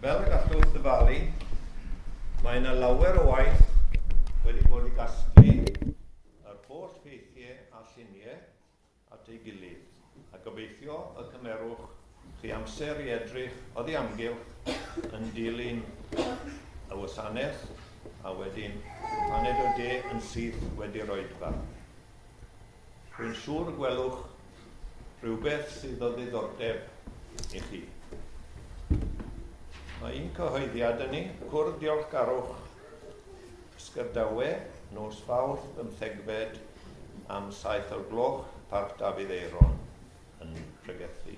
Fel y gallwch ddyfalu, mae yna lawer o waith wedi bod i gasglu yr holl ffeithiau a lluniau at ei gilydd a gobeithio y cymerwch chi amser i edrych oddi amgylch yn dilyn y wasanaeth a wedyn paned o de yn syth wedi roedfa. Rwy'n siŵr y gwelwch rhywbeth sydd o ddiddordeb i chi. Mae un cyhoeddiad yn ni, cwrdd diolchgarwch Ysgyrdawe, nos Fawrth 15 am 7 o'r gloch, Parc Dafydd Eiron yn Tregethu.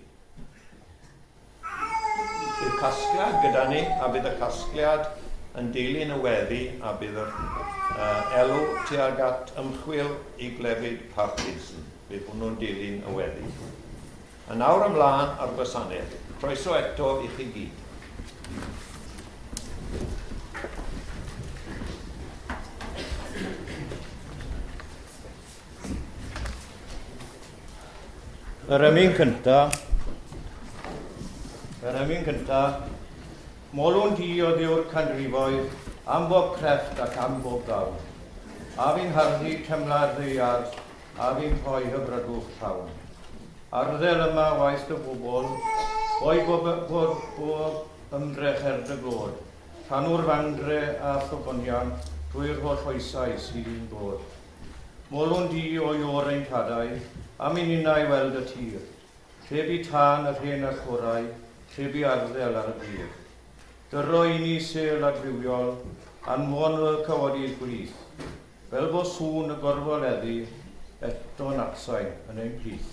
Bydd casgliad gyda ni, a bydd y casgliad yn dilyn y weddi, a bydd yr elw tuag at ymchwil i glefyd Parkinson. Bydd hwnnw'n dilyn y weddi. A nawr ymlaen ar gwasanaeth. Croeso eto i chi gyd. Yr ymyn cyntaf, molwn di o ddiw'r canrifoedd am bob crefft ac am bob gawl. A fi'n harddu temla'r ddeiar, a fi'n rhoi hyfrydwch llawn. Arddel yma waith dy bobl, o'i bob ymdrech dy glod. Tanw'r fandre a thobonian, drwy'r holl oesau sydd i'n bod. Molwn di o ior ein cadau, am un unau weld y tir. Trebi tân yr hen achorau, trebi arddel ar y byr. Dyro i ni sel adfywiol, anfon y cywodydd gwylith. Fel bo sŵn y gorfoleddu, eto natsain yn ein plith.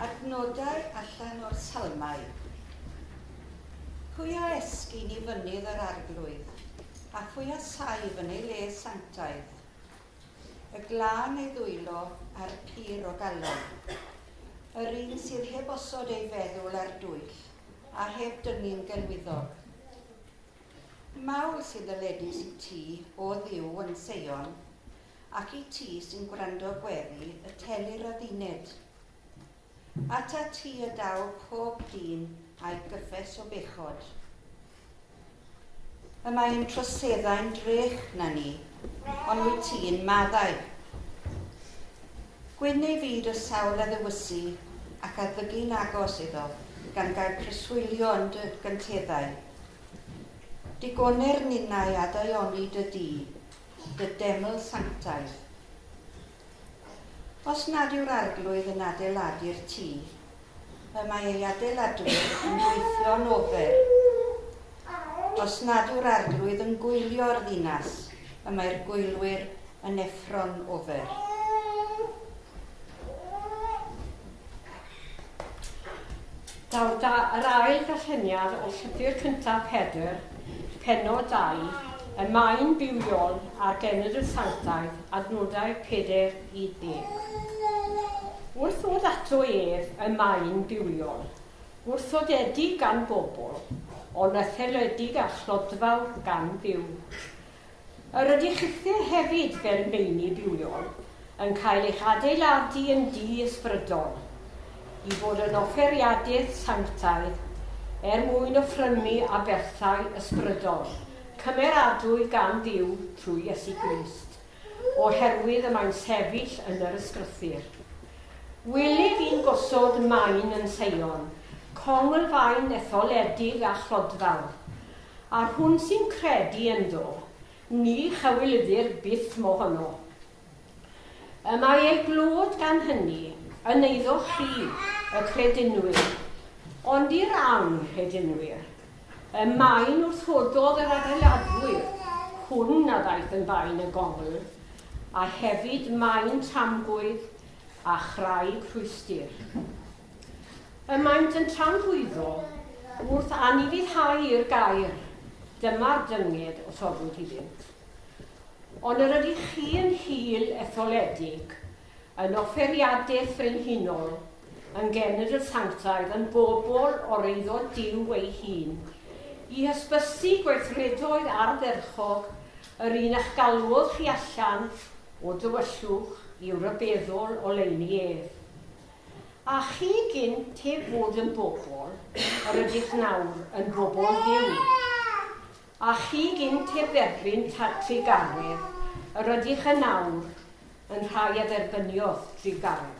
Adnodau allan o'r salmau. Pwy a esgyn i fynydd yr arglwydd, a pwy a saif yn ei le sanctaidd. Y glân ei ddwylo ar pur o galon. Yr un sydd heb osod ei feddwl ar dwyll, a heb dynnu'n gelwyddog. Mawl sydd ddyledus i ti o ddiw yn seion, ac i ti sy'n gwrando gweddi y telir a ddined. Ata ti y daw pob dyn a'i gyffes o bechod. Y mae'n troseddau'n drech na ni, ond wyt ti'n maddau. Gwyn ei fyd y sawl a ddewysu ac a ddygu'n agos iddo, gan gael preswylio yn dy gynteddau. Digonau'r ninnau a daioni dy di, dy deml sanctaidd. Os nad yw'r arglwydd yn adeiladu'r tŷ, y mae ei adeiladwyr yn gweithio'n ofer. Os nad yw'r arglwydd yn gwylio'r ddinas, y mae'r gwylwyr yn effro'n ofer. Daw'r yr ail darlleniad o llyfr cyntaf Pedr, pennod 2, y maen bywiol ar genedl sanctaidd, adnodau 4 i 10. Wrth ddod ato ef y maen bywiol, gwrthodedig gan bobl, ond etheledig a chlodfawr gan ddiw. Yr ydych chithau hefyd fel meini bywiol yn cael eich adeiladu yn di-ysbrydol, i fod yn offeriadaeth sanctaidd mwyn offrymu a berthau ysbrydol, cymeradwy gan ddiw trwy Iesu Grist, oherwydd y mae'n sefyll yn yr ysgrythur. Welif i'n gosod maen yn Seion, congl-faen etholedig a chlodfawr, a'r hwn sy'n credu ynddo, ni chywilyddir byth mo honno. Y mae ei glod gan hynny yn eiddo chi, y credinwyr, ond i'r awn credinwyr. Y maen wrthododd yr adeiladwyr, hwn a ddaeth yn faen y gongl, a hefyd maen tamgwydd a chraig rhwystyr. Y maent yn tramhwyddo wrth anifuddhau i'r gair, dyma'r dynged o sodwyd iddynt. Ond yr ydych chi yn hil etholedig, yn offeriadaeth frenhinol, yn genedl sanctaidd, yn bobl o'r eiddo diw ei hun, i hysbysu gweithredoedd ardderchog yr un eich galwodd chi allan o dywyllwch i'w rybeddol o leini ef. A chi gynt heb fod yn bobl, yr ydych nawr yn bobl ddiw. A chi gynt heb dderbyn trigaredd, yr ydych yn nawr yn rhai a dderbyniodd trigaredd.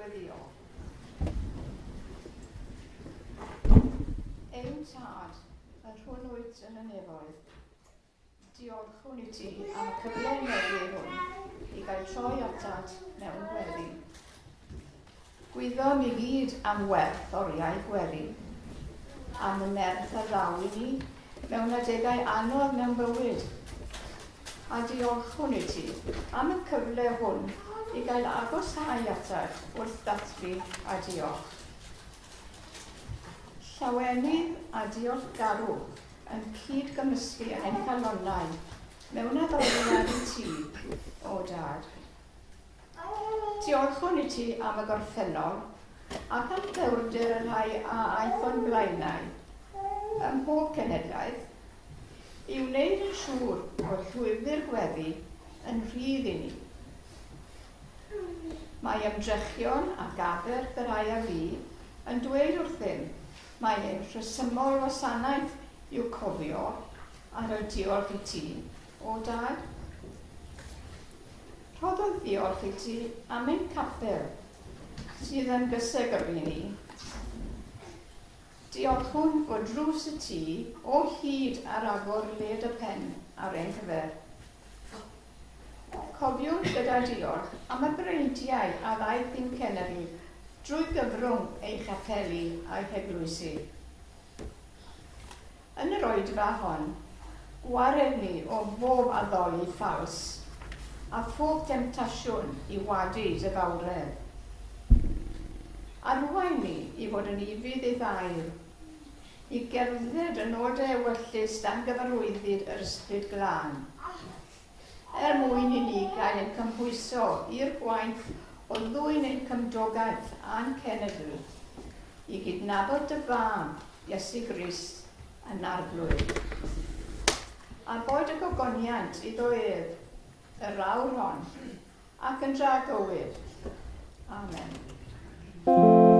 gweddïo. Ein tad, yn hwn wyt yn y nefoedd, diolchwn i ti am y cyfle newydd hwn i gael troi atat mewn gweddi. Gwyddom i gyd am werth oriau gweddi, am y nerth a ddaw i ni mewn adegau anodd mewn bywyd. A diolchwn i ti am y cyfle hwn i gael agosau atat wrth ddathlu a diolch. Llawenydd a diolchgarw yn cyd-gymysgu yn ein calonnau mewn addoliad i ti, o Dad. Diolchwn i ti am y gorffennol ac am ddewrder y rhai a aeth o'n blaenau ym mhob cenhedlaeth i wneud yn siŵr o'r llwybr gweddi yn rhydd i ni. Mae ymdrechion a gaber y rhai a fi yn dweud wrthym mae ein rhesymol wasanaeth i'w cofio ar y diolch i ti, o Dad. Rhoddodd ddiolch i ti am ein capel sydd yn gysegrfi ni. Diolchwn o drws y ti o hyd ar agor led y pen ar ein cyfer. Cofiwn gyda diolch am y breintiau a ddaeth i'n cenedl drwy gyfrwng ei chapeli a'i heglwysi. Yn yr oedfa hon, gwared ni o bob addoli ffals a phob temtasiwn i wadu dy fawredd. Arwain ni i fod yn ifydd ei ddair, i gerdded yn nodau ewyllus dan gyfarwyddyd yr ysbryd glân, mwyn i ni gael ein cymhwyso i'r gwaith o ddwyn ein cymdogaeth a'n cenedl, i gydnabod dy fam, Iesu Grist, yn arglwydd. A boed y gogoniant iddo ef, yr awr hon, ac yn dra gywir. Amen. Yes.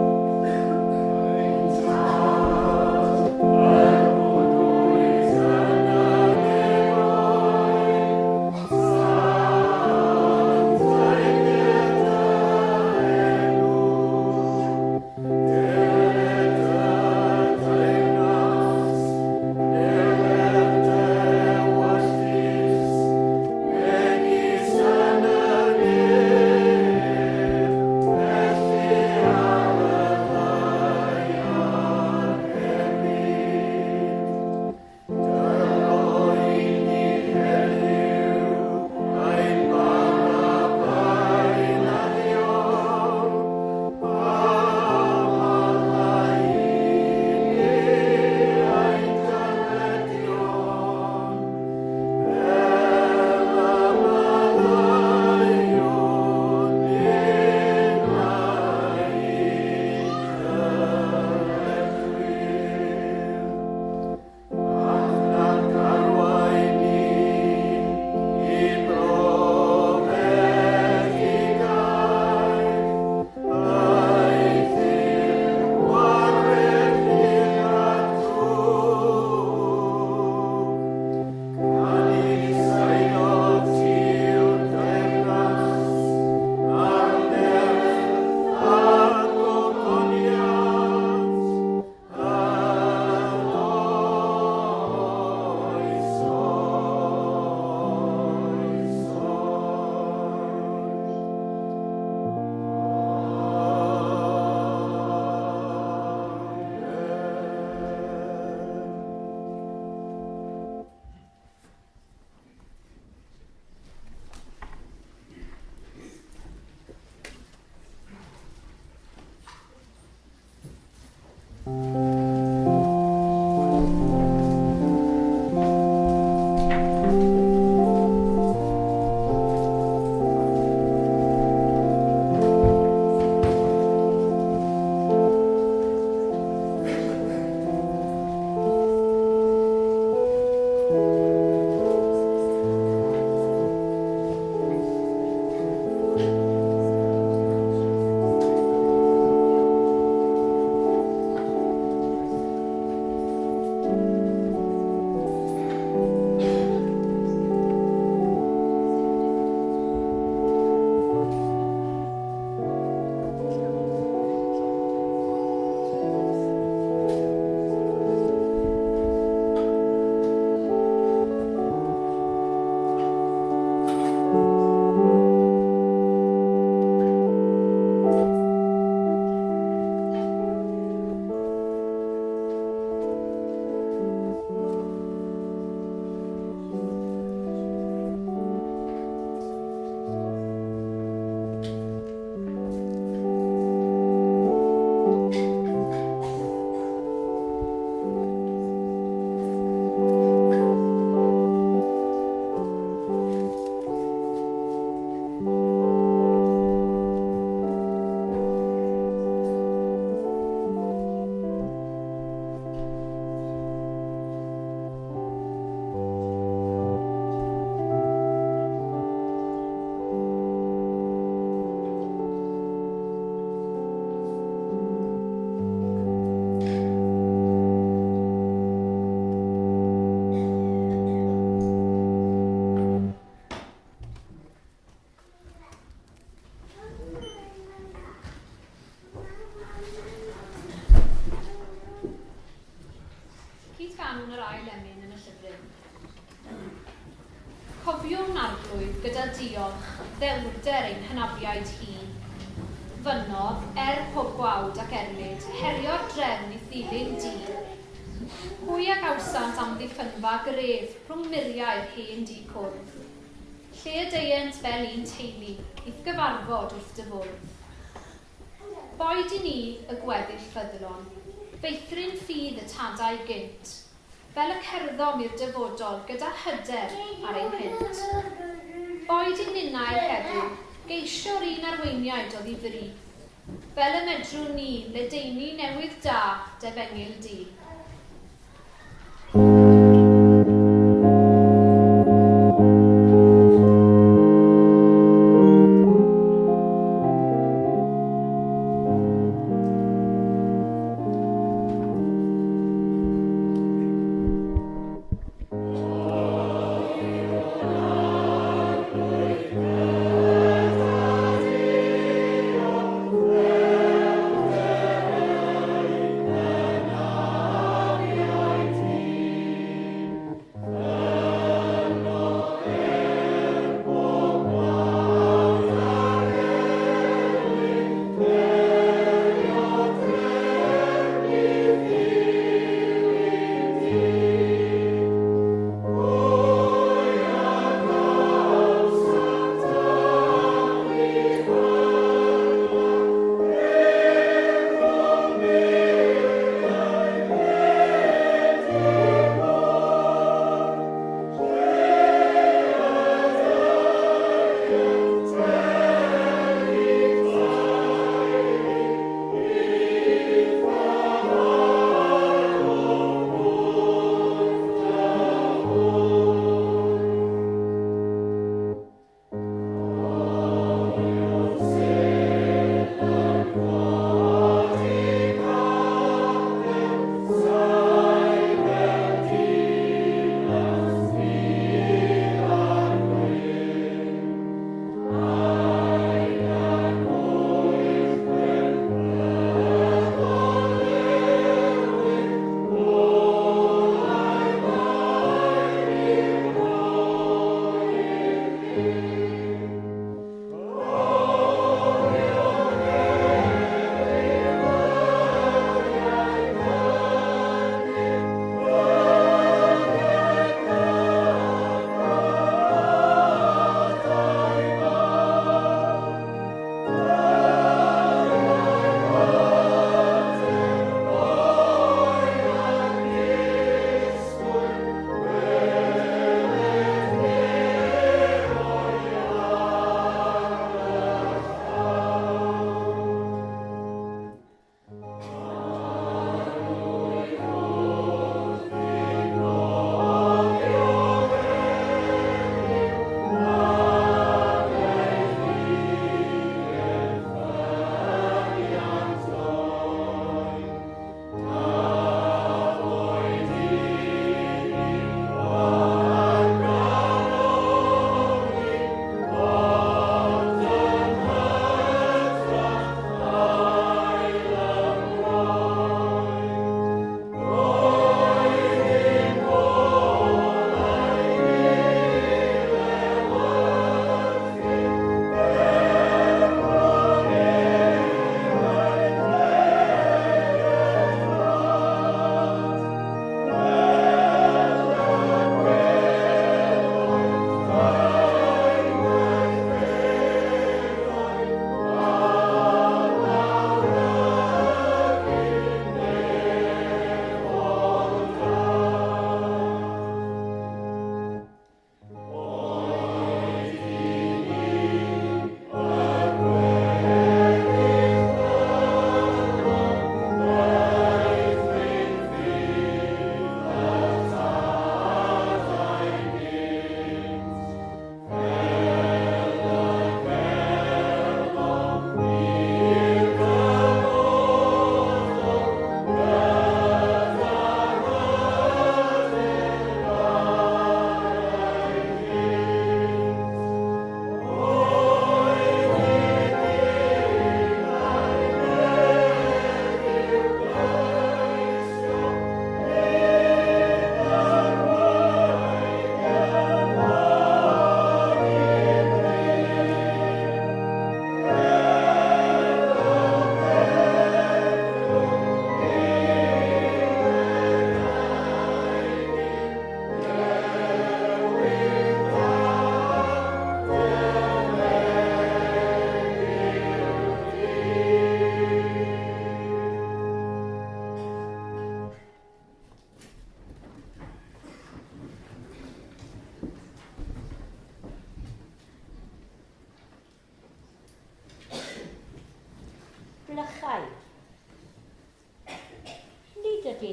arglwydd gyda diolch ddelwder ein hynafiaid hi. Fynodd, pob gwawd ac erlyd, herio'r drefn i ddilyn di. Pwy a gawsant am ddiffynfa gref rhwng muriau'r hen di cwrdd. Lle y deiant fel un teulu, i'r gyfarfod wrth dyfwrdd. Boed i ni y gweddill ffyddlon, feithrin ffydd y tadau gynt, fel y cerddom i'r dyfodol gyda hyder ar ein hynt. Boed i ninnau'r heddiw, geisio'r un arweiniaid o ddifri, fel y medrwn ni ledeini newydd da defengil di.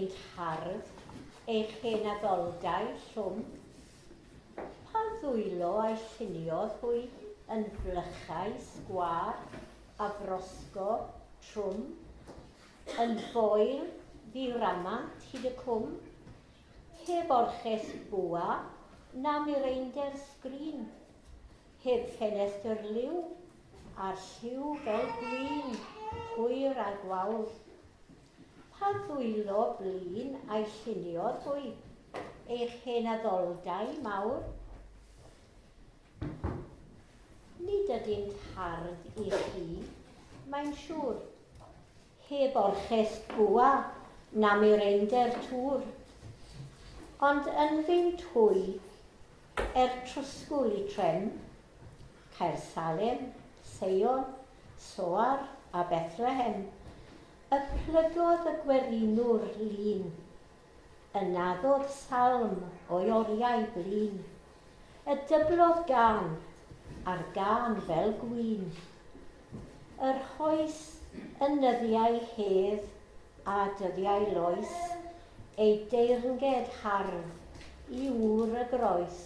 ydynt hardd eich hen addoldau llwm? Pa ddwylo a'i lluniodd hwy yn flychau sgwar a frosgo trwm, yn foel ddiramant hyd y cwm, heb orches bwa nam i'r einder sgrin, heb ffenestr liw a'r lliw fel gwyn, hwyr a gwawl. Pa ddwylo blin a'i lluniodd hwy eich hen addoldau mawr? Nid ydynt hardd i chi, mae'n siŵr, heb orches bwa nam i'r einder tŵr, ond yn fynd hwy trwsgwl i Trem, Caersalem, Seion, Soar a Bethlehem, y plygodd y gwerinwr lun, y naddodd salm o'i oriau blin, y dyblodd gan a'r gan fel gwyn, yr hoes y nyddiau hedd a dyddiau loes, ei deyrnged hardd i wr y groes.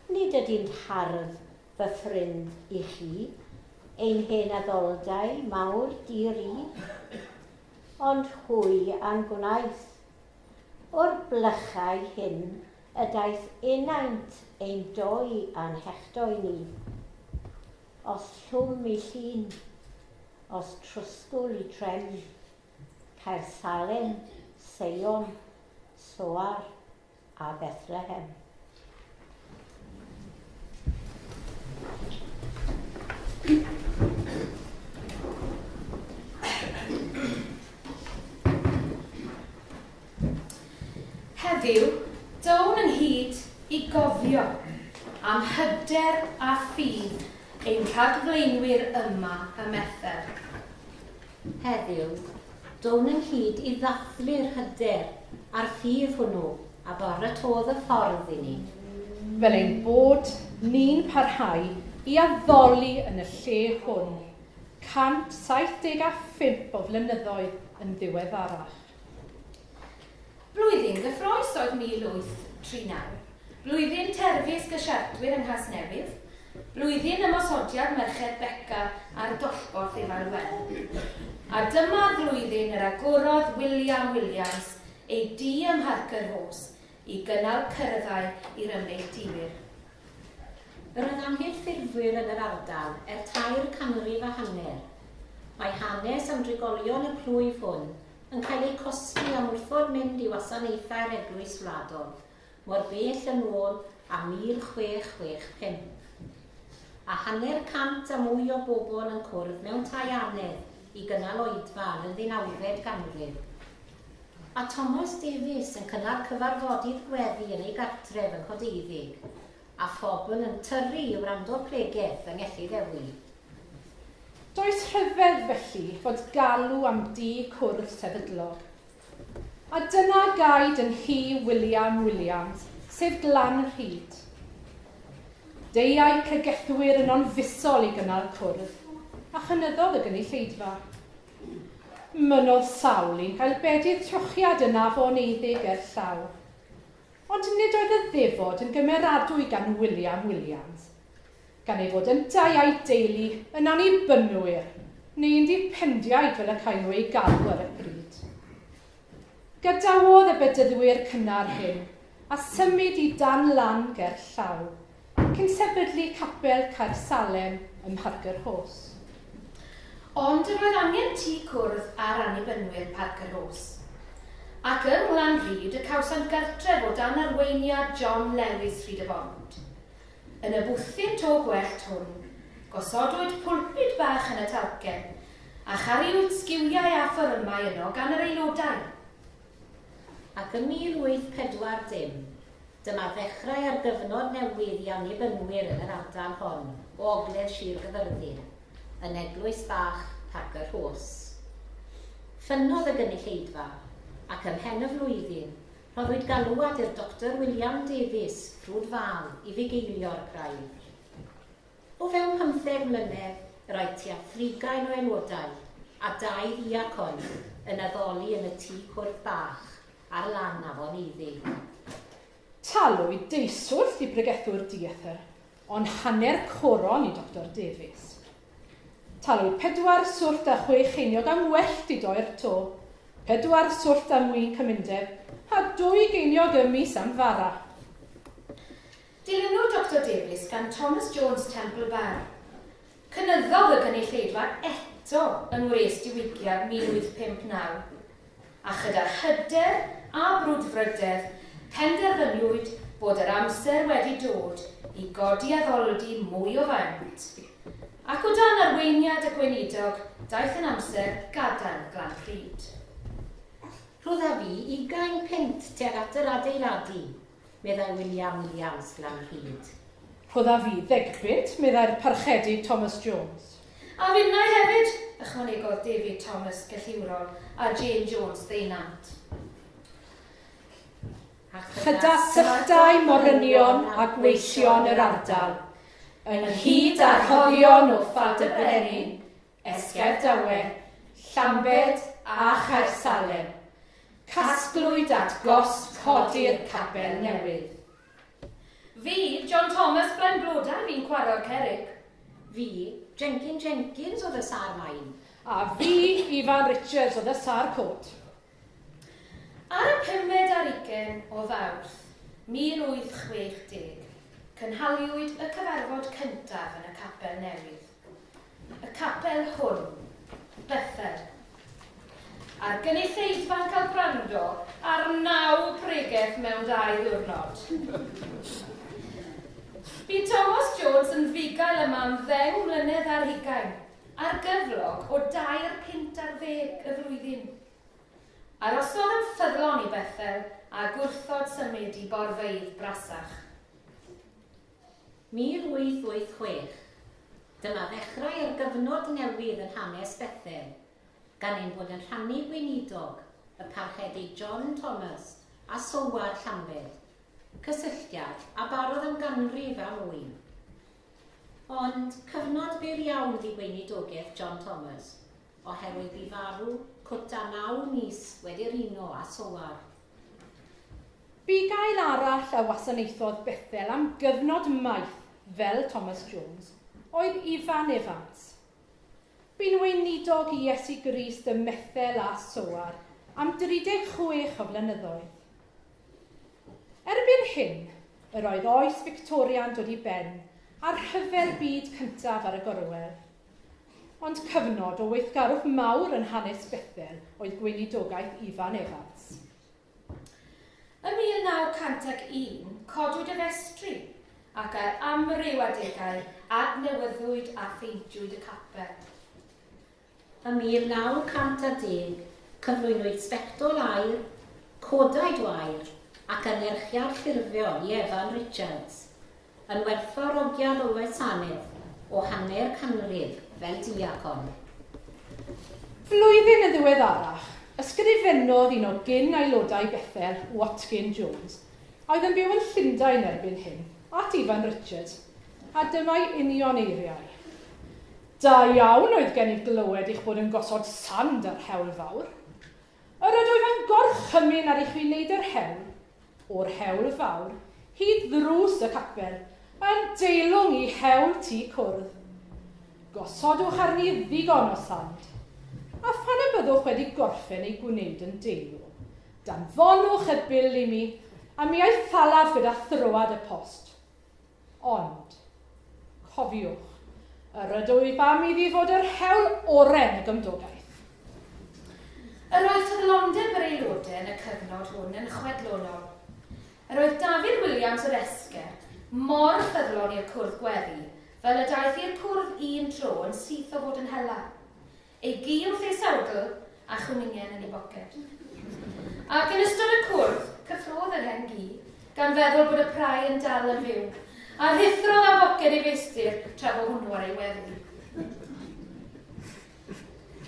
Nid ydynt hardd fy ffrind i chi, ein hen addoldau mawr diri, ond hwy a'n gwnaeth. O'r blychau hyn y daeth unaint ein doi a'n hechtoi ni. Os llwm i llun, os trwsgwl i Trem, Caersalem, Seion, Soar a Bethlehem. Heddiw, dawn ynghyd i gofio am hyder a ffydd ein rhagflaenwyr yma y Merthyr. Heddiw, dawn ynghyd i ddathlu'r hyder a'r ffydd hwnnw a baratodd y ffordd i ni. Fel ein bod ni'n parhau i addoli yn y lle hwn 175 o flynyddoedd yn ddiweddarach. Blwyddyn gyffroes oedd 1839, blwyddyn terfus gysiartwyr yng Nghasnewydd, blwyddyn ymosodiad Merched Beca ar dollborth Ifalwen. A dyma flwyddyn yr agorodd William Williams ei dŷ ym Mharker Horse i gynnal cyrraddau i'r ymwneud diwyr. Yr oedd amhyrffurfwyr yn yr ardal 3 canrif a hanner. Mae hanes am drigolion y plwyf hwn yn cael ei cosbi am wrthod mynd i wasanaethau'r eglwys wladol, mor bell yn ôl a 1665. A 100 a mwy o bobl yn cwrdd mewn tai anedd i gynnal oedfa yn y 19fed ganrif. A Thomas Davies yn cynnal cyfarfodydd gweddi yn ei gartref yn Rhodeiddig, a phobl yn tyrru i wrando pregeth yng Ngellid Ewi. Does rhyfedd felly fod galw am dŷ cwrdd sefydlog. A dyna gaid yn hi William Williams, sef Glan Rhyd. Deiau cregethwyr yn onfusol i gynnal cwrdd, a chynyddodd y gynulleidfa. Mynodd sawl i'n cael bedydd trochiad yn afoneiddig llaw. Ond nid oedd y ddefod yn gymeradwy gan William Williams, gan ei fod yn daiau deulu yn annibynwyr, neu'n dipendiaid fel y cael nhw ei galw ar y bryd. Gadawodd y bedyddwyr cynnar hyn, a symud i dan lan ger llaw, cyn sefydlu capel Caersalem ym Mharker Horse. Ond yr oedd angen tŷ cwrdd ar annibynwyr Parker Horse. Ac yn Glan Rhyd y cawsant gartref o dan arweiniad John Lewis Rhyd y Bont. Yn y bwthyn to gwellt hwn, gosodwyd pwlpid bach yn y talcen, a chariwyd sgiwiau a fforymau yno gan yr aelodau. Ac yn 1840, dyma ddechrau ar gyfnod newydd i annibynwyr yn yr ardal hon o ogledd Sir Gyfyrddin, yn eglwys bach Parker Horse. Ffynnodd y gynulleidfa, ac ym mhen y flwyddyn, roddwyd galwad i'r Dr William Davies, ffrwd fal, i fugeilio'r craidd. O fewn 15 mlynedd, roedd tua 30 o aelodau, a 2 ddiacon yn addoli yn y tŷ cwrdd bach ar lan Afon Iddi. Talwyd deiswrth i bregethwr diethyr, ond hanner coron i Dr Davies. Talwyd 4 swrt a 6 cheiniog am wellt i doi'r to, 4 swrt am wyn cymundeb, a 2 geiniog ym mis am fara. Dilynwyd Dr Davies gan Thomas Jones Temple Bar. Cynyddodd y gynulleidfa eto yng ngwres diwygiad 1859, a chyda hyder a brwdfrydedd penderfyniwyd bod yr amser wedi dod i godi addoldy mwy o faint. Ac o dan arweiniad y gweinidog, daeth yn amser gadael Glanrhyd. Rwydda fi 20 pint tuag at yr adeiladu, meddai William Williams Glanrhyd. Rhodda fi 10 pint, meddai'r parchedig Thomas Jones. A finnau hefyd, ychwanegodd David Thomas Gelliwrol a Jane Jones ddeinant. Chyda sychdau morynion a gweision yr ardal, yn hyd a'r hoddion o Ffald y Brenin, Esgeb Dawe, Llambed a Chaersalem, casglwyd at gost codi'r capel newydd. Fi, John Thomas Brenbloda, fi'n chwarae'r cerig. Fi, Jenkins oedd y sar main. A fi, Ifan Richards oedd y sar cod. Ar y 15 o Fawrth, 1860, cynhaliwyd y cyfarfod cyntaf yn y capel newydd. Y capel hwn, Bethel. A'r gynulleidfa'n cael gwrando ar 9 pregaeth mewn 2 ddiwrnod. Bu Thomas Jones yn fugail yma am 10 mlynedd ar 20, ar gyflog o 2.10 y flwyddyn. Arosodd yn ffyddlon i Bethel a gwrthod symud i Borfeidd Brasach. 1886. Dyma ddechrau yr gyfnod newydd yn hanes Bethel, gan ein bod yn rhannu gweinidog y parchedig John Thomas a Sowar Llambed, cysylltiad a barodd am ganrif a mwy. Ond cyfnod byr iawn ddi gweinidogaeth John Thomas, oherwydd bu farw cwta 9 mis wedi'r uno a Sowar. Bu gael arall a wasanaethodd Bethel am gyfnod maith fel Thomas Jones, oedd Ifan Evans. Bu'n weinidog i Iesu Grist ym Methel a Sowar am 36 o flynyddoedd. Erbyn hyn, yr oedd oes Victoria'n dod i ben a'r rhyfel byd cyntaf ar y gorwel. Ond cyfnod o weithgarwch mawr yn hanes Bethel oedd gweinidogaeth Ifan Evans. Ym 1901, codwyd y festri ac ar amryw adegau adnewyddwyd a pheintiwyd y capel. Ym 1910, cyflwynwyd sbectol air, codau dwair ac anerchiad ffurfiol i Evan Richards, yn werthfawr ogiad o wesanedd o hanner canrif fel diacon. Flwyddyn yn ddiweddarach, ysgrifennodd un o gyn aelodau Bethel, Watkin Jones, a oedd yn byw yn Llundain erbyn hyn, at Ifan Richards, a dyma'i union eiriau. Da iawn oedd gennyf glywed eich bod yn gosod sand ar hewl fawr. Yr ydwyf yn gorchymyn ar eich wneud yr hewl, o'r hewl fawr, hyd ddrws y capel, yn deilwng i hewl tŷ cwrdd. Gosodwch arni ddigon o sand, a phan y byddwch wedi gorffen ei gwneud yn deilw. Danfonwch y bil i mi, a mi aeth thalaf gyda thrywad y post. Ond, cofiwch, yr ydwyf am iddi fod yr hewl oren y gymdogaeth. Yr oedd tyddlondeb yr aelodau yn y cyfnod hwn yn chwedlonol. Yr oedd David Williams o'r Esger mor ffyddlon i'r cwrdd gweddi, fel y daeth i'r cwrdd un tro yn syth o fod yn hela. Ei gi wrth ei sawdl a chwningen yn ei boced. Ac yn ystod y cwrdd, cyffrodd yr hen gi, gan feddwl bod y prai yn dal yn fyw, a rithrodd a boced ei festir tra fo hwnnw ar ei weddi.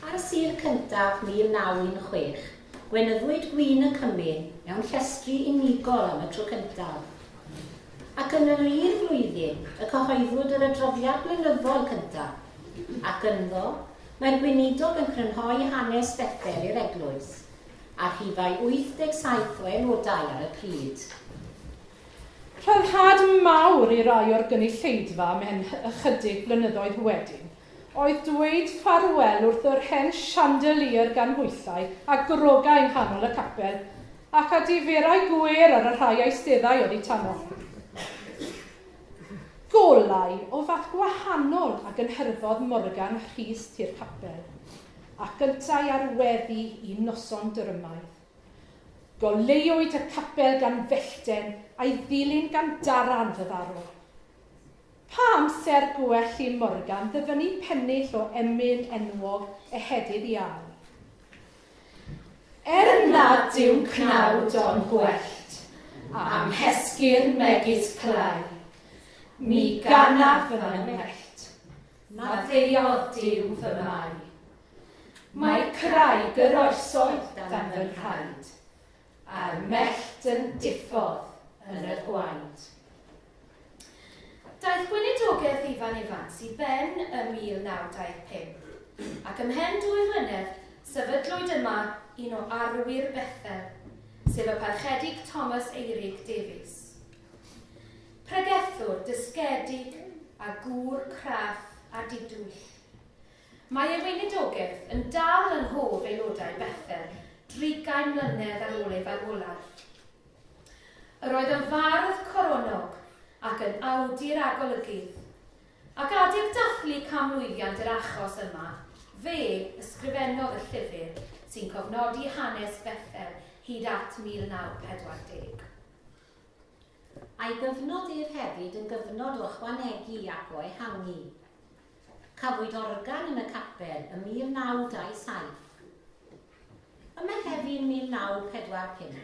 Ar y Sul cyntaf 1916, gwenyddwyd Gwyn y Cymru mewn llestri unigol am y tro cyntaf. Ac yn yr un flwyddyn, y cyhoeddwyd yr adroddiad blynyddol cyntaf, ac ynddo, Mae'r gweinidog yn crynhoi hanes Bethel i'r eglwys, a rhifau 87 o aelodau ar y pryd. Rhyddhad mawr i rai o'r gynulleidfa mewn ychydig blynyddoedd wedyn, oedd dweud ffarwel wrth yr hen chandelier gan hwyllau a grogau yng nghanol y capel, ac a diferau gwer ar y rhai eisteddau oedd eu tano. Golau o fath gwahanol ac yn hyrfodd Morgan Rhys tir capel, ac yntau ar weddi i noson dyrmaidd. Goleuwyd y capel gan fellten a'i ddilyn gan daran fyddarol. Pa amser gwell i Morgan ddyfynu pennill o emyn enwog ehedydd iau. Nad yw'n cnawd o'n gwellt, am hesgyn megis clai, mi ganaf yn ymwellt, maddeuodd yw fy mai. Mae craig yr oesoedd dan fy rhaid, a'r mellt yn diffodd yn y gwaed. Daeth gweinidogaeth Ifan Evans i ben y 1925, ac ymhen 2 flynedd sefydlwyd yma un o arwyr Bethel, sef y parchedig Thomas Eirig Davies. Pregethwr dysgedig a gŵr craff a didwyll. Mae y weinidogaeth yn dal yn hoff aelodau Bethel 30 mlynedd ar ôl ei farwolaeth. Yr oedd yn fardd coronog ac yn awdur agolygydd, ac adeg dathlu camlwyddiant yr achos yma, fe ysgrifennodd y llyfr sy'n cofnodi hanes Bethel hyd at 1940. A'i gyfnod ef hefyd yn gyfnod o ychwanegu ac o ehangu. Cafwyd organ yn y capel ym 1927. Ym Mehefin 1945,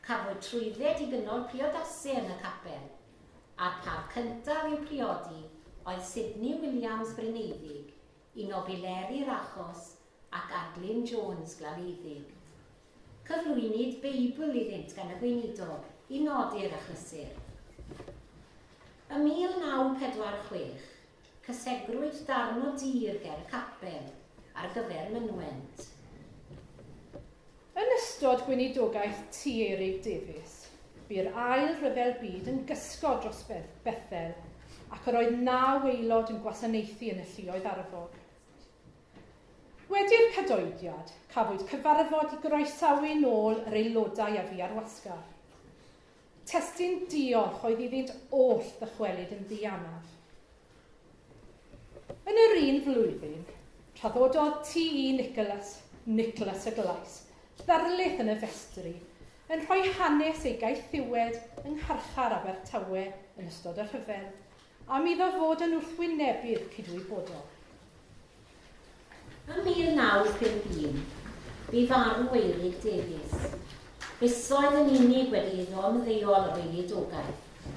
cafwyd trwydded i gynnol priodasau yn y capel, a'r parth cyntaf i'w priodi oedd Sydney Williams Bryneidig, un o bileri'r achos ac Adlyn Jones Glaliddig. Cyflwynwyd Beibl iddynt gan y gweinidog i nodi'r achlysur. Ym 1946, cysegrwyd darn o dir ger y capel ar gyfer mynwent. Yn ystod gweinidogaeth T. Eirig Davies, bu'r ail rhyfel byd yn gysgo dros Bethel, ac yr oedd 9 aelod yn gwasanaethu yn y lluoedd arfog. Wedi'r cadoediad, cafwyd cyfarfod i groesawu nôl yr aelodau a fu ar wasgar. Testyn diolch oedd iddynt oll ddychwelyd yn ddianaf. Yn yr un flwyddyn, traddododd T.E. Nicholas y Glais, ddarlith yn y festri, yn rhoi hanes ei gaethiwed yng ngharchar Abertawe yn ystod y rhyfel, a mi ddo fod yn wrthwynebu'r cydwybodol. Ym 1951, bu farw Eirig Davies. Busoedd yn unig wedi iddo ymddeol yr weinidogaeth.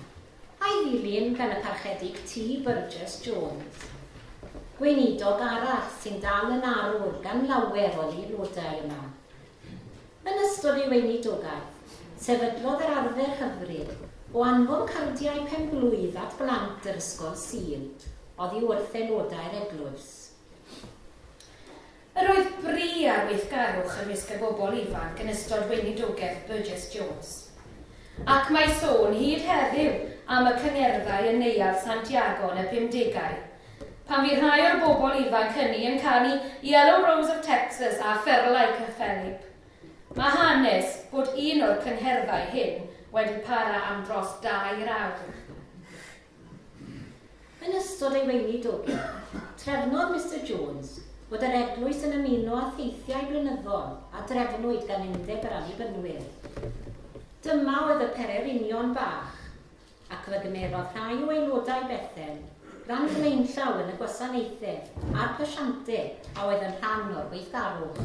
A'i ddilyn gan y parchedig T. Burgess Jones. Gweinidog arall sy'n dal yn arwr gan lawer o'r aelodau yma. Yn ystod ei weinidogaeth, sefydlodd yr arfer hyfryd o anfon cardiau pen-blwydd at blant yr ysgol Sul, oddi wrth aelodau'r eglwys. Yr oedd bri ar weithgarwch ymysg y bobl ifanc yn ystod weinidogaeth Burgess Jones. Ac mae sôn hyd heddiw am y cyngerddau yn neuadd Santiago yn y 50au, pan fu rhai o'r bobl ifanc hynny yn canu Yellow Rose of Texas a Fferlau Cyffelip. Mae hanes bod un o'r cyngerddau hyn wedi para am dros 2 awr. Yn ystod ei weinidogaeth, trefnodd Mr Jones bod yr eglwys yn ymuno â theithiau blynyddol a drefnwyd gan undeb yr annibynwyr. Dyma oedd y Pererinion bach, ac fe gymerodd rhai o aelodau Bethel, ran flaenllaw yn y gwasanaethau a'r pasiantau a oedd yn rhan o'r weithgarwch.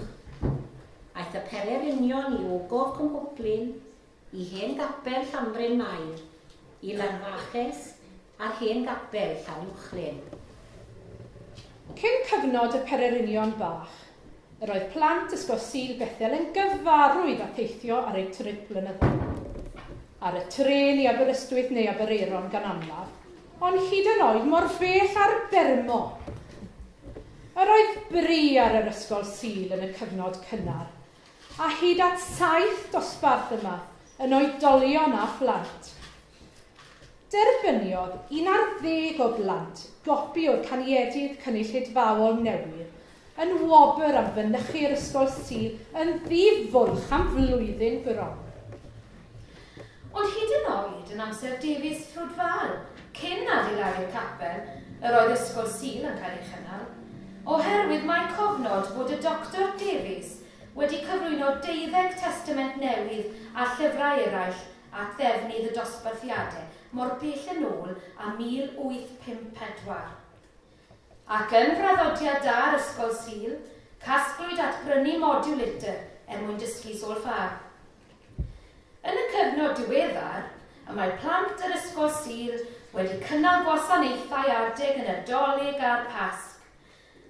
Aeth y Pererinion i Ogof Cwmhwplin, i hen gapel Llanbryn Mair, i Lanfaches a'r hen gapel Llanuwchlyn. Cyn cyfnod y Pererinion bach, yr oedd plant ysgol Sul Bethel yn gyfarwydd a theithio ar eu trip blynyddol. Ar y tren i Aberystwyth neu Abereiron gan amlaf, ond hyd yn oed mor bell ar Bermo. Yr oedd bri ar yr ysgol Sul yn y cyfnod cynnar, a hyd at 7 dosbarth yma yn oedolion a phlant. Derbyniodd 11 o blant gopi o'r caniadydd cynulleidfawol newydd yn wobr am fynychu'r ysgol Sul yn ddifwlch am flwyddyn bron. Ond hyd yn oed yn amser Davies Ffrwdfal, cyn adeiladu'r capel, yr oedd ysgol Sul yn cael ei chynnal, oherwydd mae'n cofnod bod y Dr Davies wedi cyflwyno 12 testament newydd a llyfrau eraill at ddefnydd y dosbarthiadau mor bell yn ôl a 1854. Ac yn braddodiad da'r ysgol Sul, casglwyd at brynu modiwl litr mwyn dysgu solffa. Yn y cyfnod diweddar, y mae plant yr ysgol Sul wedi cynnal gwasanaethau adeg yn y Dolig a'r Pasg,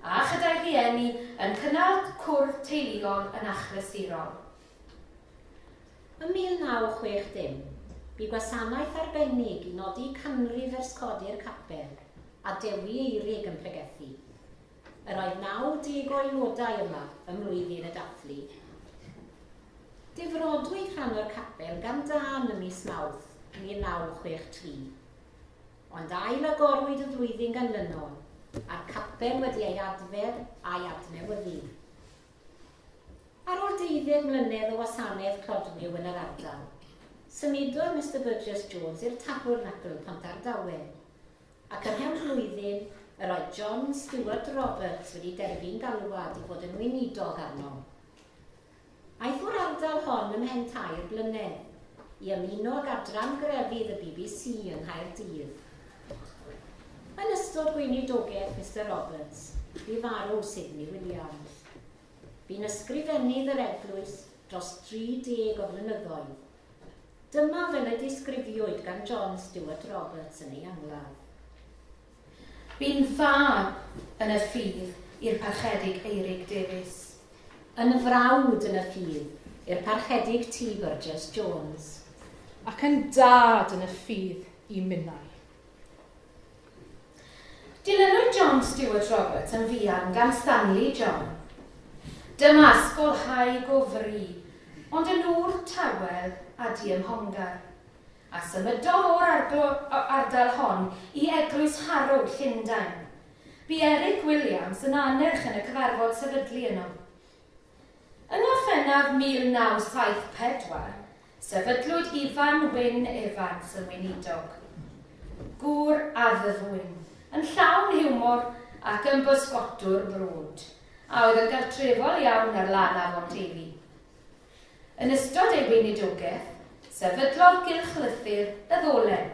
a chydau rhieni yn cynnal cwrdd teuluol yn achlysurol. Ym 1960, bu gwasanaeth arbennig i nodi canrif ers codi'r capel a dewi eirig yn pregethu. Yr oedd 90 o aelodau yma ym mlwyddyn y dathlu. Difrodwyd rhan o'r capel gan dan ym mis Mawrth 1963, ond ail agorwyd y flwyddyn ganlynol, a'r capel wedi ei adfer a'i adnewyddu. Ar ôl 12 mlynedd o wasanaeth clodniw yn yr ardal, symudodd Mr Burgess Jones i'r Tabernacl Pontardawe, ac yn hen flwyddyn, yr oedd John Stewart Roberts wedi derbyn galwad i fod yn weinidog arno. Aeth o'r ardal hon ym mhen 2 blynedd i ymuno ag adran grefydd y BBC yng Nghaerdydd. Yn ystod gweinidogaeth Mr Roberts, bu farw Sidney Williams. Bu'n ysgrifennydd yr eglwys dros 30 o flynyddoedd. Dyma fel y disgrifiwyd gan John Stewart Roberts yn ei angladd. Bu'n fa yn y ffydd i'r parchedig Eirig Davies. Yn frawd yn y ffydd i'r parchedig T. Burgess Jones. Ac yn dad yn y ffydd i minnau. Dilynwyd John Stewart Roberts yn fuan gan Stanley John. Dyma ysgolhau gofri, ond yn ŵr tawel a diymhongar. A symudodd o'r ardal hon i eglwys Harrow, Llundain. Bu Eric Williams yn anerch yn y cyfarfod sefydlu yno. Yn Orffennaf 1974, sefydlwyd Ifan Wyn Evans yn weinidog. Gŵr addyfwyn, yn llawn hiwmor ac yn bysgotwr brwd, a oedd yn gartrefol iawn ar lan Afon Teifi. Yn ystod ei weinidogaeth, sefydlodd gylchlythyr y ddolen,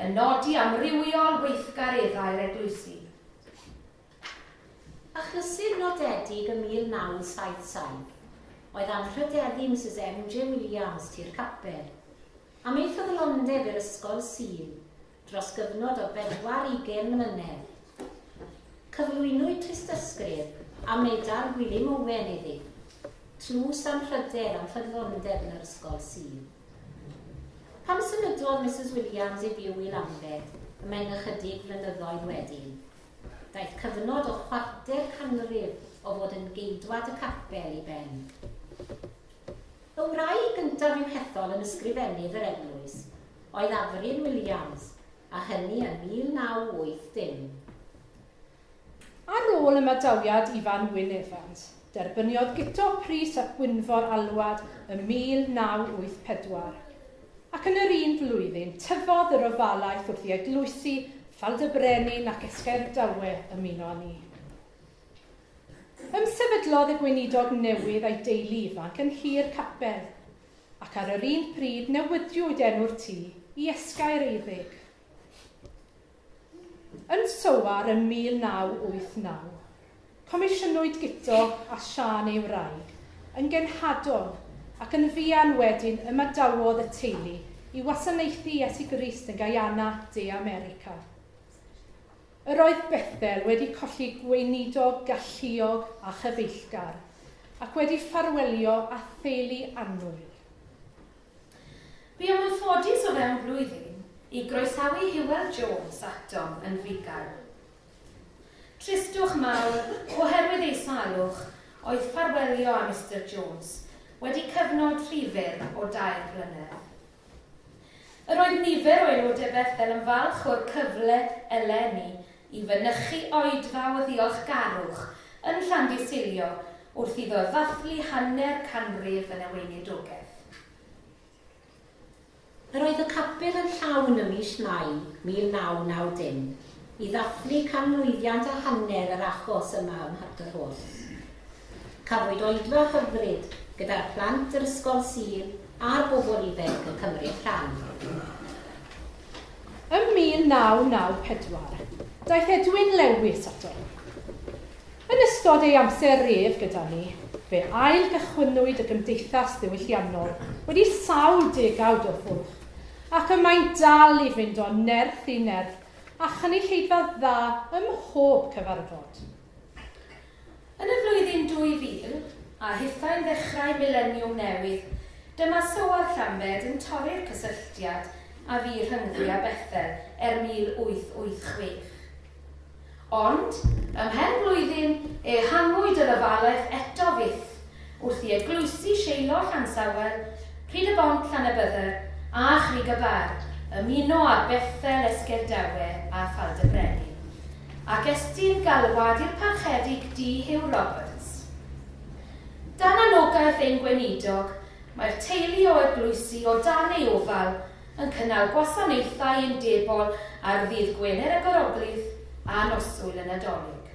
yn nodi amrywiol weithgareddau'r eglwysi. Achlysur nodedig ym 1977, oedd anrhydeddu Mrs M.J. Williams ti'r capel, am ei ffyddlondeb i'r ysgol Sul dros gyfnod o 24 mlynedd. Cyflwynwyd tristysgrif a medal William Owen iddi, tlws anrhydedd am ffyddlondeb yn yr ysgol Sul. Pam symudodd Mrs Williams i fyw i Lambed ymhen ychydig flynyddoedd wedyn, daeth cyfnod o 4 canrif o fod yn geidwad y capel i ben. Y wraig gyntaf i'w hethol yn ysgrifennydd yr eglwys oedd Afrin Williams, a hynny yn 1980. Ar ôl y madawiad Ifan Wyn Evans, derbyniodd Guto Pris ac Gwynfor Alwad ym 1984, ac yn yr un flwyddyn tyfodd yr ofalaeth wrth i eglwysi Ffaldybrenin ac Esgyrdawe ymuno â ni. Ymsefydlodd y gweinidog newydd a'i deulu ifanc yn hir capel, ac ar yr un pryd newidiwyd enw'r tŷ i Esgair Eirig. Yn Sowar ym 1989, comisiynwyd Guto a Sian ei wraig yn genhadol ac yn fuan wedyn ymadawodd y teulu i wasanaethu Iesu Grist yn Guyana, De America. Yr oedd Bethel wedi colli gweinidog galluog a chyfeillgar ac wedi ffarwelio a theulu annwyl. Bu am yn ffodus o fewn blwyddyn i groesawu Hywel Jones atom yn Figael. Tristwch mawr oherwydd ei salwch oedd ffarwelio a Mr Jones wedi cyfnod rhifyr o 2 blynedd. Yr oedd nifer o aelodau Bethel yn falch o'r cyfle eleni i fynychu oedfa o ddiolchgarwch yn Llandysilio wrth iddo ddathlu hanner canrif yn y weinidogaeth. Yr oedd y capel yn llawn ym mis Mai 1990 i ddathlu canmlwyddiant a hanner yr achos yma ym Mharcyros. Cafwyd oedfa hyfryd gyda'r plant yr ysgol Sul a'r bobl ifanc yn cymryd rhan. Ym 1994, daeth Edwin Lewis ato. Yn ystod ei amser ref gyda ni, fe ail gychwynnwyd y Gymdeithas Ddiwylliannol wedi sawl degawd o ffwrdd ac y mae'n dal i fynd o nerth i nerth a chynulleidfa dda ym mhob cyfarfod. Yn y flwyddyn 2000, a hithau'n ddechrau mileniwm newydd, dyma Sywar Llambed yn torri'r cysylltiad a fu rhyngddi a Bethel 1886. Ond, ymhen blwyddyn, hanwyd yr ofalaeth eto fyth wrth i eglwysu Seilo Llansawel, Rhyd y Bont Llanybydder a Chrig y Bar ymuno â Bethel Esgyrdawe a Faldybreni, ac estyn galwad i'r parchedig D. Hugh Roberts. Dan anogaeth ein gweinidog, mae'r teulu o eglwysu o dan ei ofal yn cynnal gwasanaethau undebol ar ddydd Gwener y Goroglydd a noswyl y Nadolig.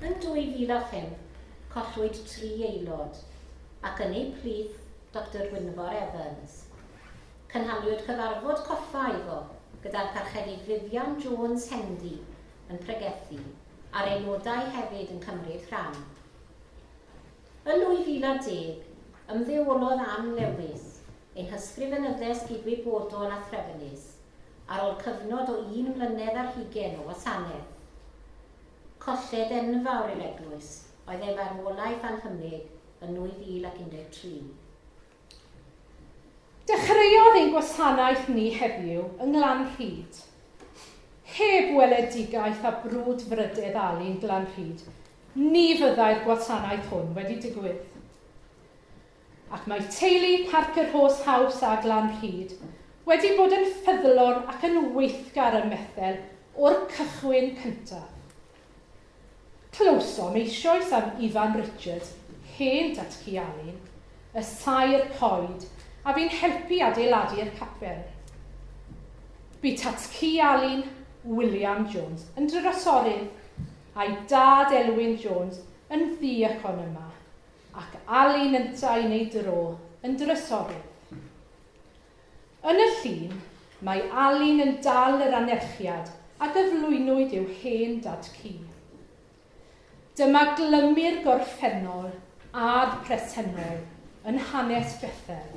Yn 2005, collwyd 3 aelod, ac yn ei plith Dr Gwynfor Evans. Cynhaliwyd cyfarfod coffa iddo gyda'r parchedig Vivian Jones Hendy yn pregethu a'r aelodau hefyd yn cymryd rhan. Yn 2010, ymddeolodd am Lewis, ein hysgrifenyddes gydwybodol a threfnus, ar ôl cyfnod o 1 mlynedd ar 20 o wasanaeth. Colled enfawr i'r eglwys oedd ei farwolaeth anhymig yn 2013. Dechreuodd ein gwasanaeth ni heddiw yng Nglanrhyd. Heb weledigaeth a brwd frydydd Alun Glanrhyd, ni fyddai'r gwasanaeth hwn wedi digwydd. Ac mae teulu Parcyros House a Glanrhyd wedi bod yn ffyddlon ac yn weithgar y Methel o'r cychwyn cyntaf. Clywsom eisoes am Ifan Richard, hen datgu Alun, y sair coed, a fi'n helpu adeiladu'r capel. Bu tatgu Alun, William Jones, yn drysorydd, a'i dad Elwyn Jones yn ddi-econ yma, ac Alun ynta i wneud dro yn drysorydd. Yn y llun, mae Alun yn dal yr anerchiad a gyflwynwyd i'w hen dadcu. Dyma glymur gorffennol a'r presennol yn hanes Bethel.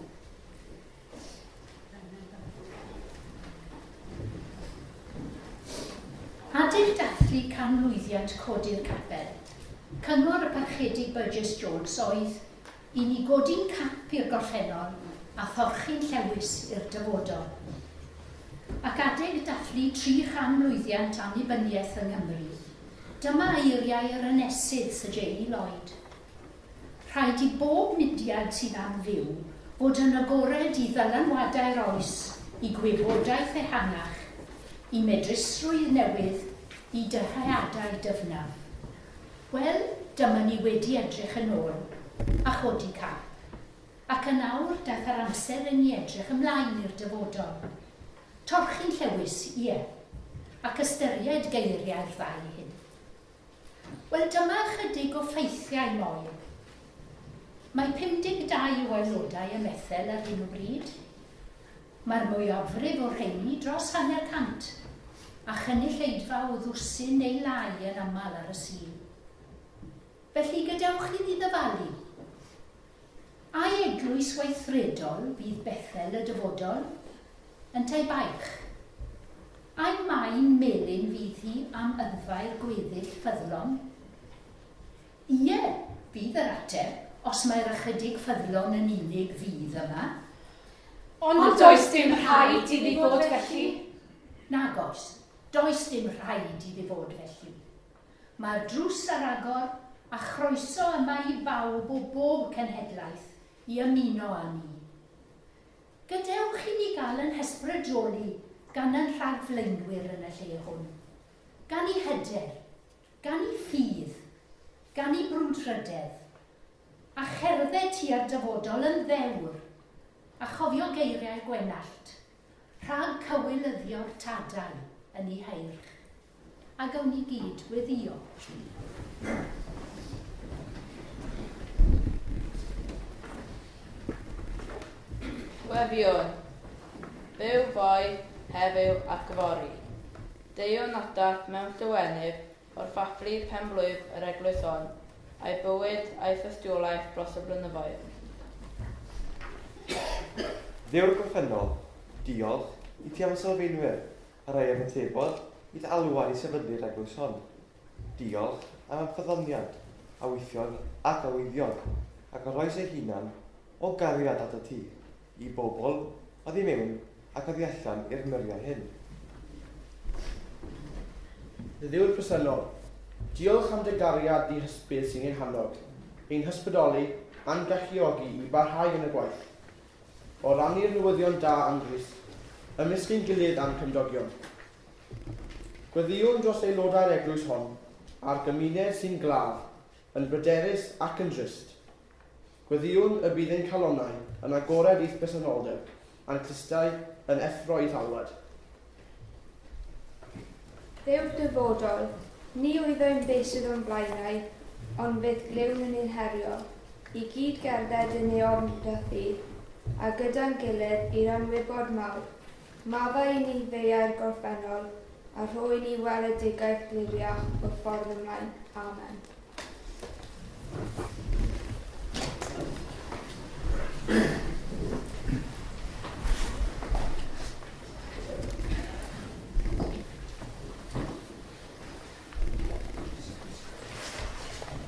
Adeg dathlu canmlwyddiant codi'r capel, cyngor y parchedig Burgess Jones oedd i ni godi'n cap i'r gorffennol a thorchu'n Lewis i'r dyfodol. Ac adeg dathlu 3 chanmlwyddiant annibyniaeth yng Nghymru, dyma eiriau yr ynesydd Sir J. Lloyd. Rhaid i bob mudiad sydd am fyw fod yn agored i ddylanwadau'r oes, i gwybodaeth ehangach, i medrusrwydd newydd, i dyheuadau dyfnaf. Wel, dyma ni wedi edrych yn ôl, a chodi cap. Ac yn awr daeth yr amser yn ei edrych ymlaen i'r dyfodol. Torchu'n Lewis, ie, ac ystyried geiriau'r ddau hyn. Wel, dyma chydig o ffeithiau moel. Mae 52 o aelodau y Methel ar hyn o bryd. Mae'r mwyafrif o'r rheini dros 100 a chynulleidfa o ddwsyn neu lai yn aml ar y Sul. Felly gadewch i ni ddyfalu. A'i eglwys weithredol fydd Bethel y dyfodol yn tai baich. A'i maen melyn fydd hi am ydfau'r gweddill ffyddlon? Ie, fydd yr ateb, os mae'r ychydig ffyddlon yn unig fydd yma. Ond does dim rhaid iddi fod felly? Nag oes. Does dim rhaid iddi fod felly. Mae'r drws ar agor a chroeso yma i bawb o bob cenhedlaeth i ymuno â ni. Gadewch i ni gael yn hysbrydoli gan yn rhagflaenwyr yn y lle hwn. Gan I hyder, gan I ffydd, gan I brwdrydedd, a cherdded tua'r dyfodol yn ddewr, a chofio geiriau gwenallt, rhag cywilyddio'r tadau yn ei heirch, a gawn ni gyd weddio. Wefiwn, byw foi, heddiw ac yfori. Deiwn adat mewn llywennib o'r ffafflu penblwydd yr eglwys hon, a'i bywyd a'i thystiolaeth dros y blynyddoedd. Ddiw'r gorffennol, diolch I ti am sylfaenwyr a rai am y tebod I alwad I sefydlu'r eglwys hon. Diolch am y ffyddoniad, a weithion ac a weiddion, ac o roes ei hunan o gariad at y ti I bobl oedd I mewn ac oedd I allan i'r myriau hyn. Ddiw'r presennol, diolch am dy gariad I hysbryd sy'n ein hannog, ein hysbrydoli a'n galluogi I barhau yn y gwaith. O rannu'r newyddion da am Grist, ymysg ein gilydd a'n cymdogion. Gweddiwn dros aelodau'r eglwys hon a'r gymuned sy'n glaf, yn bryderus ac yn drist. Gweddiwn y bydd ein calonnau yn agored i'th bersenoldeb, a'n clustau yn effro i'th alwad. Dduw dyfodol, ni wyddwn beth sydd o'n blaenau, ond fydd glywn yn ein herio, I gyd gerdded yn ei ormdyddu, a gyda'n gilydd i'r anwybod mawr. Mafai I ni ddeiau'r gorffennol, a rhoi ni weledigaeth gliriach wrth ffordd ymlaen. Amen.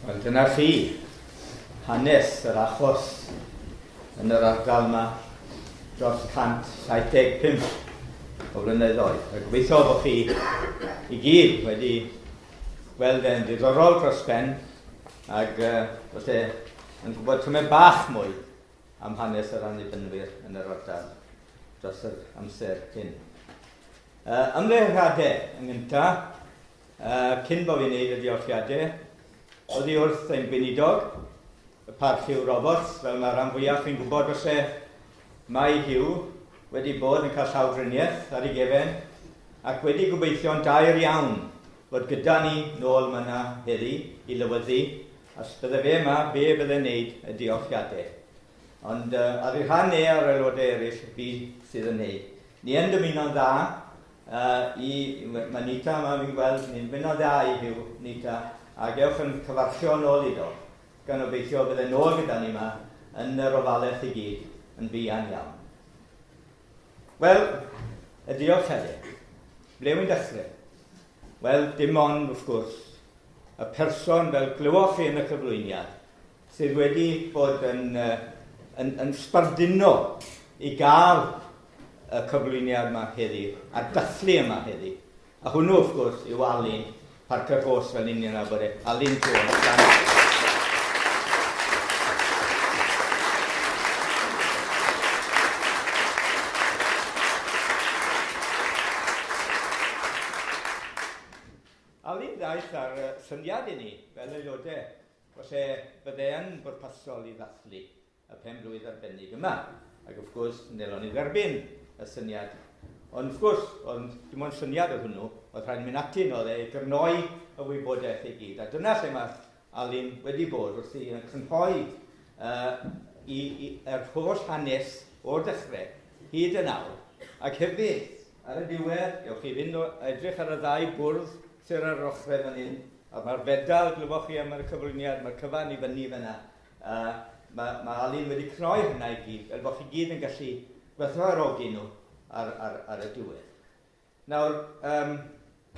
Wel, dyna chi hanes yr achos yn yr ardal yma dros 175 o flynyddoedd. A gobeithio bod chi I gyd wedi gweld e'n diddorol dros ben ac bod e'n gwybod tymed bach mwy am hanes yr annibynwyr yn yr ardal dros yr amser hyn. Ymddeiriadau yn gyntaf, cyn bod fi'n neud y diolchiadau, oedd I wrth ein gweinidog, y parch Hugh Roberts, fel mae'r rhan fwyaf chi'n gwybod os mae Hugh wedi bod yn cael llawdriniaeth ar ei gefen ac wedi gobeithio'n dair iawn fod gyda ni nôl myna heddi I lywyddu os bydde fe yma, fe bydde'n neud y diolchiadau. Ond ar ei rhan ar aelodau eraill fi sydd yn neud. Ni yn dymuno'n dda mae Nita yma fi'n gweld, ni'n dymuno'n dda I Hugh, Nita, a gewch yn cyfarchio nôl iddo, gan obeithio bydde nôl gyda ni yma yn yr ofalaeth I gyd yn fuan iawn. Wel, y diolchiadau. Ble wy'n dechrau? Wel, dim ond, wrth gwrs, y person fel glywoch chi yn y cyflwyniad sydd wedi bod yn sbarduno I gael y cyflwyniad yma heddi, a'r dathlu yma heddi. A hwnnw, wrth gwrs, yw Alun Parker Hos fel union a bod Alun Jones. Alun ddaeth ar syniad I ni fel aelodau os bydde yn bwrpasol I ddathlu y penblwydd arbennig yma. Ac wrth gwrs, nelon I dderbyn y syniad. Ond wrth gwrs, dim ond syniad o hwnnw, oedd rhaid mynd atyn oedd I gyrnoi y wybodaeth I gyd. A dyna lle mae Alun wedi bod wrth I crynhoi yr holl hanes o'r dechrau hyd yn awr. Ac hefyd, ar y diwedd, gewch chi fynd o edrych ar y ddau bwrdd sy'r ar ochrau fan hyn, a mae'r fedal glywoch chi am y cyflwyniad, mae'r cyfan I fyny fyna. Mae Alun wedi croi hynna I gyd, fel bod chi gyd yn gallu gwerthfawrogi nhw ar y diwedd. Nawr,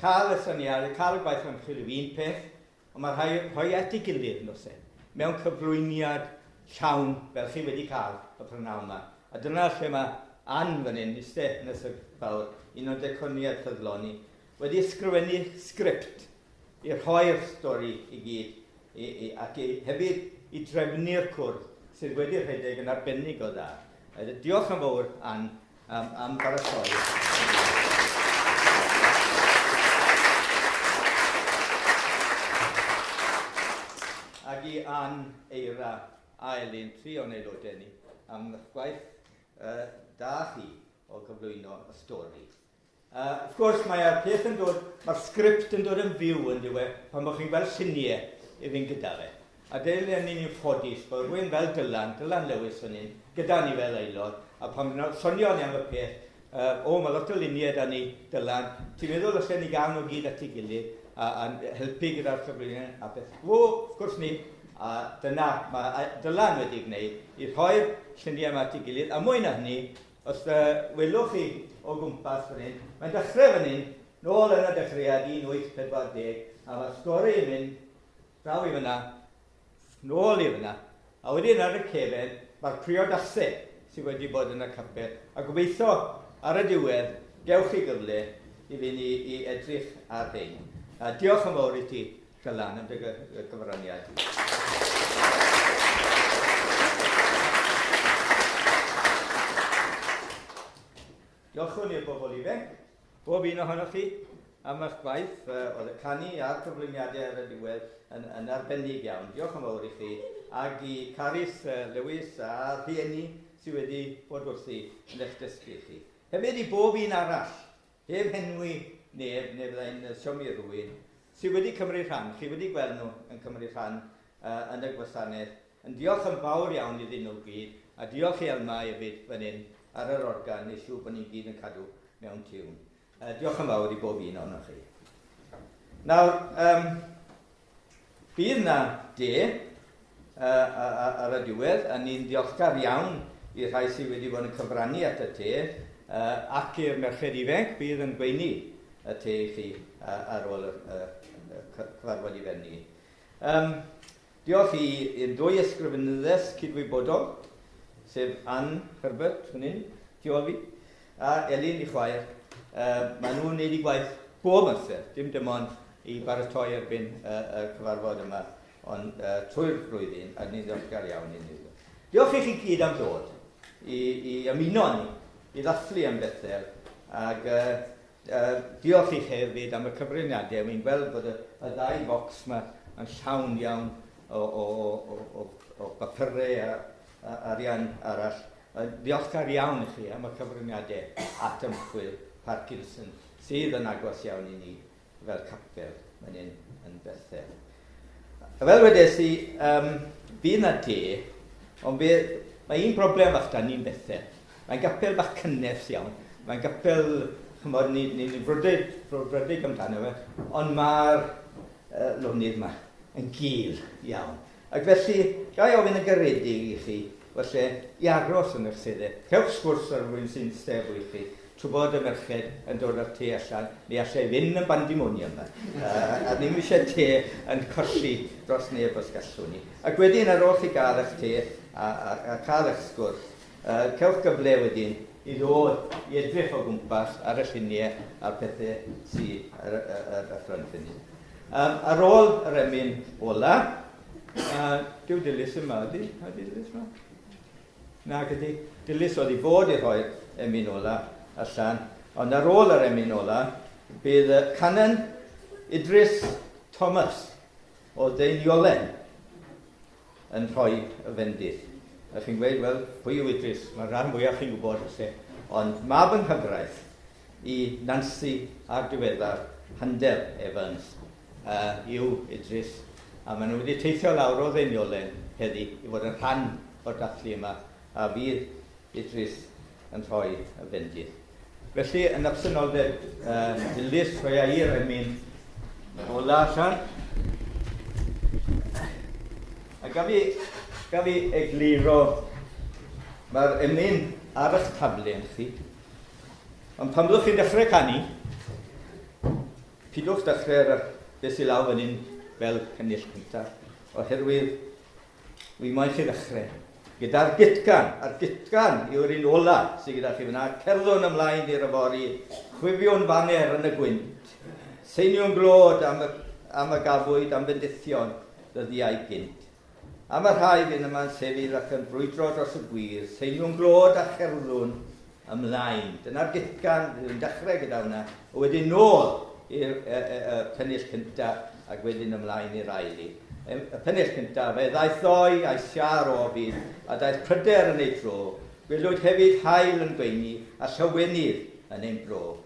cael y syniad, cael y gwaith ymchwil yw un peth, ond mae rhoi at ei gilydd nos mewn cyflwyniad llawn fel chi wedi cael y prynawn yma. A dyna lle mae Ann fan hyn, iste nes y fawr, un o'r deconiad ffyddlon ni, wedi ysgrifennu sgript i rhoi'r stori i gyd, ac hefyd i drefnu'r cwrdd sydd wedi rhedeg yn arbennig o dda. Diolch yn fawr am baratoi. Ac i Ann, Eira a Elin, tri o'n aelodau ni, am eich gwaith da chi o gyflwyno y stori. Wrth gwrs, mae'r peth yn dod, mae'r sgript yn dod yn fyw yn diwedd pan bod chi'n gweld lluniau i fynd gyda fe. A dylen ni'n ffodus bod rhywun fel Dylan Lewis yn un, gyda ni fel aelod, a pan sonio ni am y peth, mae lot o luniau da ni, Dylan, ti'n meddwl os ni gael nhw gyd at ei gilydd, a helpu gyda'r cyflwyniad, a beth, wrth gwrs ni, a dyna mae Dylan wedi gwneud i rhoi'r lluniau yma at ei gilydd, a mwy na hynny, os welwch chi o gwmpas fan hyn, mae'n dechrau fan hyn, nôl yn y dechreuad 1840, a mae'r stori yn mynd draw i fyna, nôl i fyna, a wedyn ar y cefn, mae'r priodasau sydd wedi bod yn y capel, a gobeithio ar y diwedd, gewch chi gyfle i fynd i edrych ar hyn. Diolch yn fawr i ti, Dylan, am dy gyfraniad. Diolch i'r bobl ifanc, bob un ohonoch chi am eich gwaith, oedd y canu a'r cyflwyniadau ar y diwedd yn arbennig iawn. Diolch yn fawr i chi, ac i Carys Lewis a'r rhieni sydd wedi bod wrthi yn eich dysgu chi. Hefyd i bob un arall, heb henwi neb fyddai'n siomi rhywun, sydd wedi cymryd rhan, chi wedi gweld nhw yn cymryd rhan yn y gwasanaeth. Yn diolch yn fawr iawn iddyn nhw gyd, a diolch i Elma hefyd fan hyn ar yr organ, neu siw bod ni'n gyd yn cadw mewn tiwn. Diolch yn fawr i bob un o'noch chi. Nawr, bydd yna de ar y diwedd, a ni'n diolchgar iawn i'r rhai sydd wedi bod yn cyfrannu at y te, ac i'r merched ifanc bydd yn gweini y te i chi ar ôl y cyfarfod i fenni. Diolch i'n dwy ysgrifenyddes cydwybodol, sef Ann Herbert, fan hyn, Diofi, a Elin i chwaer. Maen nhw'n wneud i gwaith bob amser, dim ond i baratoi erbyn y cyfarfod yma, ond trwy'r flwyddyn, a ni'n ddiolchgar iawn i'n nhw. Diolch i chi gyd am dod, i ymuno ni, i ddathlu am Bethel, ac diolch i chi hefyd am y cyfraniadau. Mi'n gweld bod y ddau bocs yma yn llawn iawn o bapurau a arian arall. Diolchgar iawn i chi am y cyfraniadau at ymchwil Parkinson, sydd yn agos iawn i ni fel capel yn Bethel. Fel wedes i, bydd na de, ond mae un broblem fach da ni'n Bethel. Mae'n gapel bach cynnes iawn. Mae'n gapel, chymod, ni'n frwdfrydig amdano fe, ond mae'r lonydd yma yn gul iawn. Ac felly, gai ofyn y garedig i chi, felly, i aros yn eich seddau. Cewch sgwrs ar rhywun sy'n stebl i chi, trwy bod y merched yn dod o'r te allan, neu allai fynd yn bandimonium yma. A ni'n eisiau te yn colli dros neb os gallwn ni. Ac wedyn ar ôl chi gael eich te a cael eich sgwrs, cewch gyfle wedyn i ddod i edrych o gwmpas ar y lluniau a'r pethau sydd ar y ffrant fyny. Ar ôl yr emyn ola, dyw Dilys yma, ydy? Ydy Dilys yma? Na, gyda Dilys oedd i fod i rhoi'r emyn ola allan, ond ar ôl yr emyn ola, bydd Canon Idris Thomas o Ddeiniolen yn rhoi y fendith. A chi'n gweud, wel, pwy yw Idris? Mae'r rhan mwyaf chi'n gwybod lle. Ond mab yng nghyfraith i Nancy a'r diweddar Handel Evans yw Idris. A maen nhw wedi teithio lawr o Ddeiniolen heddi i fod yn rhan o'r dathlu yma. A fydd Idris yn rhoi y fendith. Felly, yn absynoldeb, Dilys rhoi i'r emyn ola allan. A gaf i egluro, mae'r emyn ar eich tablu yn chi. Ond pan byddwch chi'n dechrau canu, pidwch dechrau beth sy'n law fan hyn fel cynnill cyntaf. Oherwydd, wi moyn chi ddechrau. gyda'r gitgan. A'r gitgan yw'r un ola sydd gyda chi fyna. Cerddwn ymlaen i'r yfori, chwifio'n faner yn y gwynt. Seiniw'n glod am y gafwyd am bendithion ddyddiau gynt. Am y rhai fy'n yma'n sefyll ac yn brwydro dros y gwir, seiniw'n glod a cherddwn ymlaen. Dyna'r gitgan, dwi'n dechrau gyda hwnna, a wedyn nôl i'r pennill cyntaf ac wedyn ymlaen i'r aili. Y pennill cyntaf, fe ddaeth ddoi a'i siar o fydd a daeth pryder yn ei tro. Gwylwyd hefyd hael yn gweini a llawenydd yn ein bro.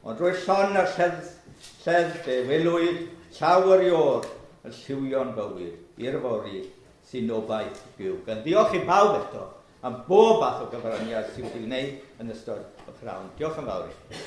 Ond roedd Sion a'r lledd fe welwyd llawer i o'r yn lliwio'n bywyd i'r fori sy'n obaith byw. Gan diolch i bawb eto am bob fath o gyfraniad sydd wedi'i wneud yn ystod y pnawn. Diolch yn fawr i chi.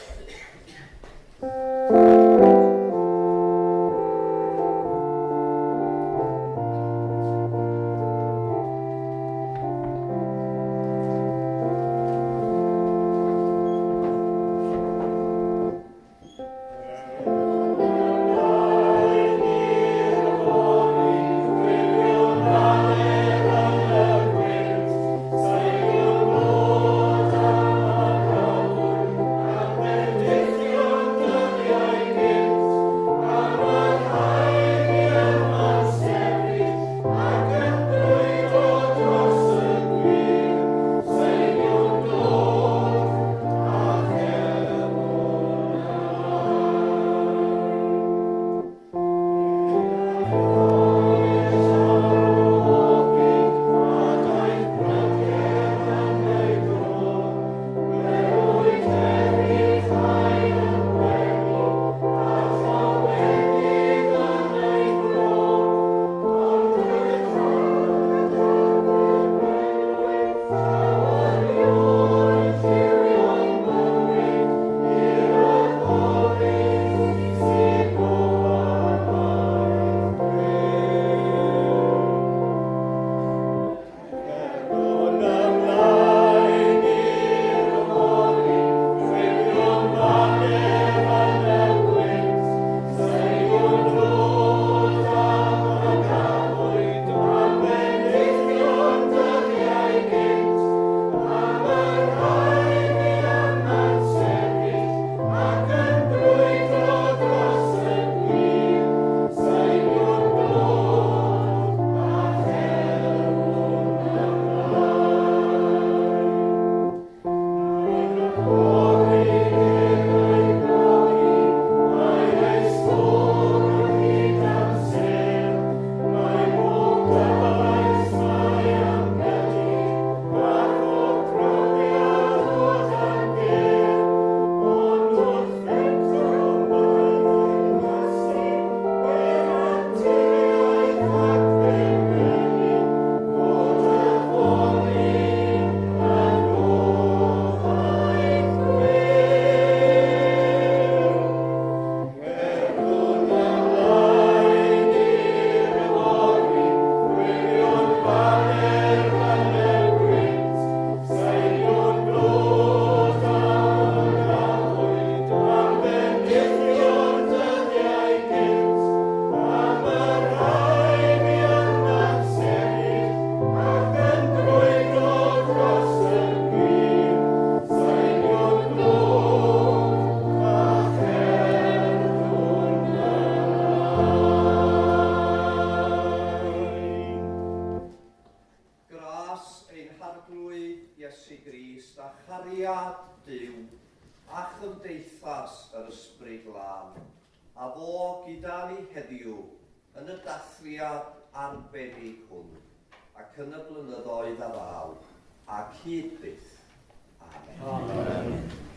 yn y dathliad arbennig hwn ac yn y blynyddoedd ar ôl ac hyd byth. Amen. Amen.